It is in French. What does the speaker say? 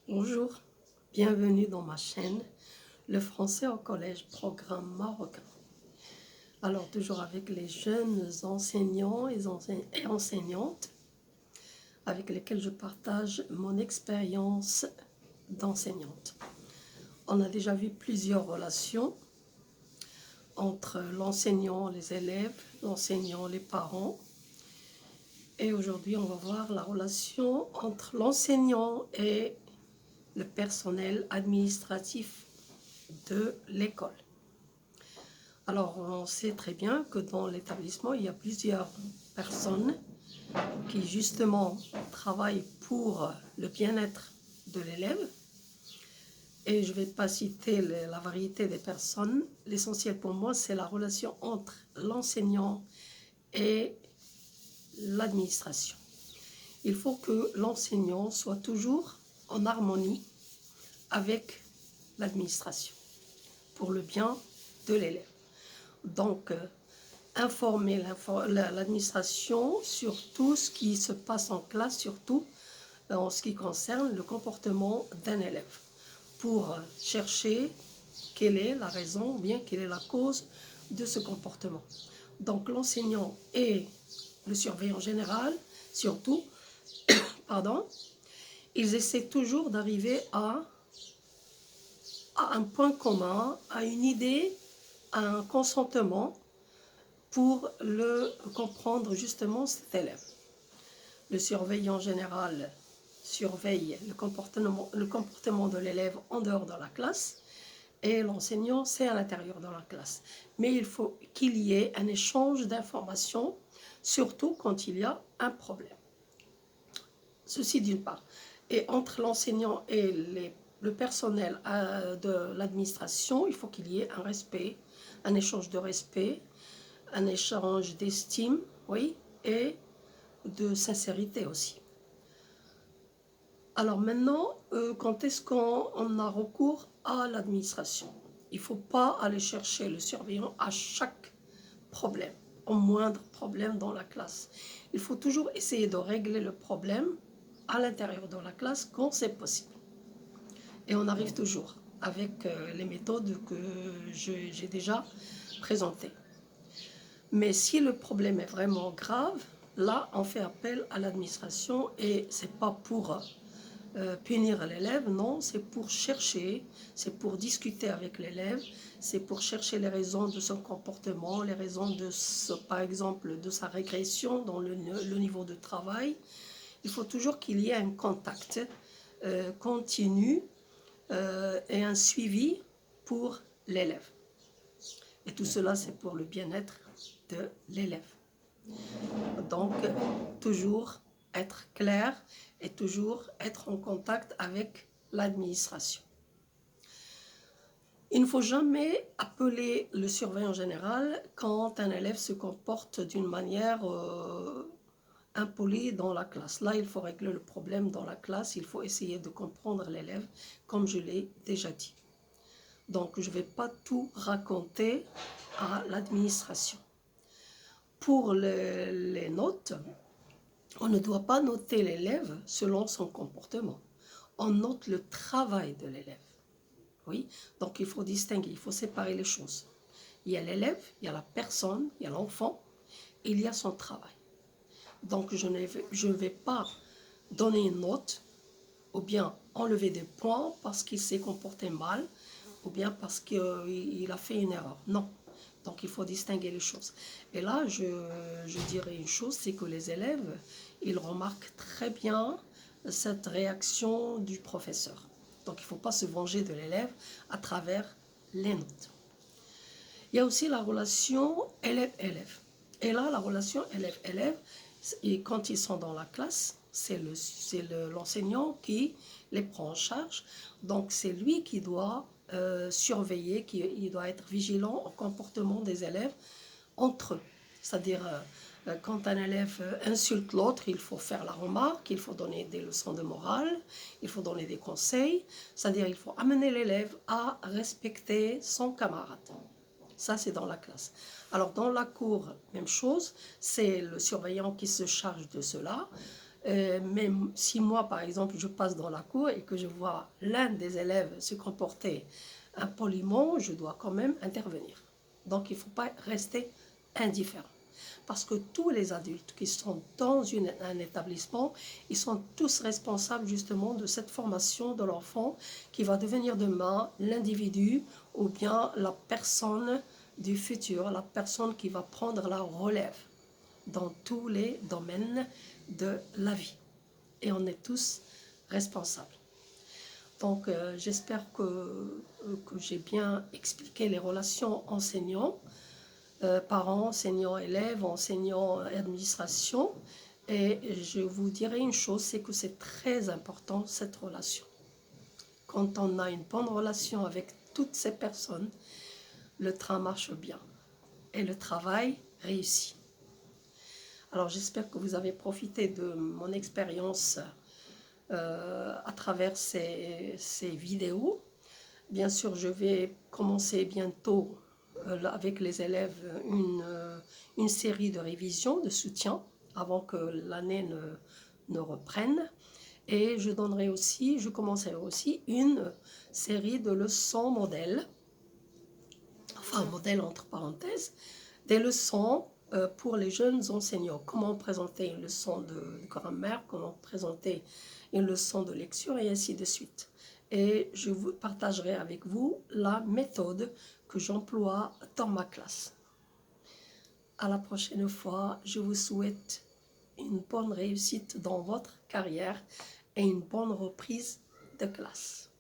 Bonjour, bienvenue dans ma chaîne, le français au collège, programme marocain. Alors, toujours avec les jeunes enseignants et enseignantes avec lesquels je partage mon expérience d'enseignante. On a déjà vu plusieurs relations entre l'enseignant, les élèves, l'enseignant, les parents. Et aujourd'hui, on va voir la relation entre l'enseignant et le personnel administratif de l'école. Alors, on sait très bien que dans l'établissement, il y a plusieurs personnes qui justement travaillent pour le bien-être de l'élève. Et je ne vais pas citer la variété des personnes. L'essentiel pour moi, c'est la relation entre l'enseignant et l'administration. Il faut que l'enseignant soit toujours en harmonie avec l'administration pour le bien de l'élève. Donc, informer l'administration sur tout ce qui se passe en classe, surtout en ce qui concerne le comportement d'un élève, pour chercher quelle est la raison ou bien quelle est la cause de ce comportement. Donc l'enseignant et le surveillant général, surtout, pardon, ils essaient toujours d'arriver à un point commun, à une idée, à un consentement pour le comprendre justement cet élève. Le surveillant général surveille le comportement de l'élève en dehors de la classe et l'enseignant c'est à l'intérieur de la classe. Mais il faut qu'il y ait un échange d'informations, surtout quand il y a un problème. Ceci d'une part. Et entre l'enseignant et le personnel de l'administration, il faut qu'il y ait un respect, un échange de respect, un échange d'estime, oui, et de sincérité aussi. Alors maintenant, quand est-ce qu'on a recours à l'administration? Il ne faut pas aller chercher le surveillant à chaque problème, au moindre problème dans la classe. Il faut toujours essayer de régler le problème à l'intérieur de la classe quand c'est possible. Et on arrive toujours avec les méthodes que j'ai déjà présentées. Mais si le problème est vraiment grave, là, on fait appel à l'administration et ce n'est pas pour punir l'élève, non, c'est pour chercher, c'est pour discuter avec l'élève, c'est pour chercher les raisons de son comportement, les raisons de, par exemple, de sa régression dans le niveau de travail. Il faut toujours qu'il y ait un contact continu et un suivi pour l'élève. Et tout cela, c'est pour le bien-être de l'élève. Donc, toujours être clair et toujours être en contact avec l'administration. Il ne faut jamais appeler le surveillant général quand un élève se comporte d'une manière impolie dans la classe. Là, il faut régler le problème dans la classe, il faut essayer de comprendre l'élève, comme je l'ai déjà dit. Donc, je ne vais pas tout raconter à l'administration. Pour les notes, on ne doit pas noter l'élève selon son comportement. On note le travail de l'élève. Oui, donc il faut distinguer, il faut séparer les choses. Il y a l'élève, il y a la personne, il y a l'enfant, il y a son travail. Donc je ne vais pas donner une note ou bien enlever des points parce qu'il s'est comporté mal ou bien parce qu'il a fait une erreur. Non. Donc il faut distinguer les choses. Et là, je dirais une chose, c'est que les élèves, ils remarquent très bien cette réaction du professeur. Donc il ne faut pas se venger de l'élève à travers les notes. Il y a aussi la relation élève-élève. Et là, la relation élève-élève, et quand ils sont dans la classe, c'est l'enseignant qui les prend en charge. Donc c'est lui qui doit surveiller, il doit être vigilant au comportement des élèves entre eux. C'est-à-dire, quand un élève insulte l'autre, il faut faire la remarque, il faut donner des leçons de morale, il faut donner des conseils. C'est-à-dire, il faut amener l'élève à respecter son camarade. Ça, c'est dans la classe. Alors, dans la cour, même chose, c'est le surveillant qui se charge de cela. Même si moi, par exemple, je passe dans la cour et que je vois l'un des élèves se comporter impoliment, je dois quand même intervenir. Donc, il ne faut pas rester indifférent. Parce que tous les adultes qui sont dans un établissement, ils sont tous responsables justement de cette formation de l'enfant qui va devenir demain l'individu ou bien la personne du futur, la personne qui va prendre la relève dans tous les domaines de la vie. Et on est tous responsables. Donc j'espère que j'ai bien expliqué les relations enseignants, parents, enseignants, élèves, enseignants, administration. Et je vous dirai une chose, c'est que c'est très important cette relation. Quand on a une bonne relation avec toutes ces personnes, le train marche bien et le travail réussit. Alors j'espère que vous avez profité de mon expérience à travers ces vidéos. Bien sûr, je vais commencer bientôt avec les élèves une série de révisions, de soutien, avant que l'année ne reprenne. Et je commencerai aussi une série de leçons modèles, enfin modèles entre parenthèses, des leçons pour les jeunes enseignants. Comment présenter une leçon de grammaire, comment présenter une leçon de lecture et ainsi de suite. Et je vous partagerai avec vous la méthode que j'emploie dans ma classe. À la prochaine fois, je vous souhaite une bonne réussite dans votre carrière et une bonne reprise de classe.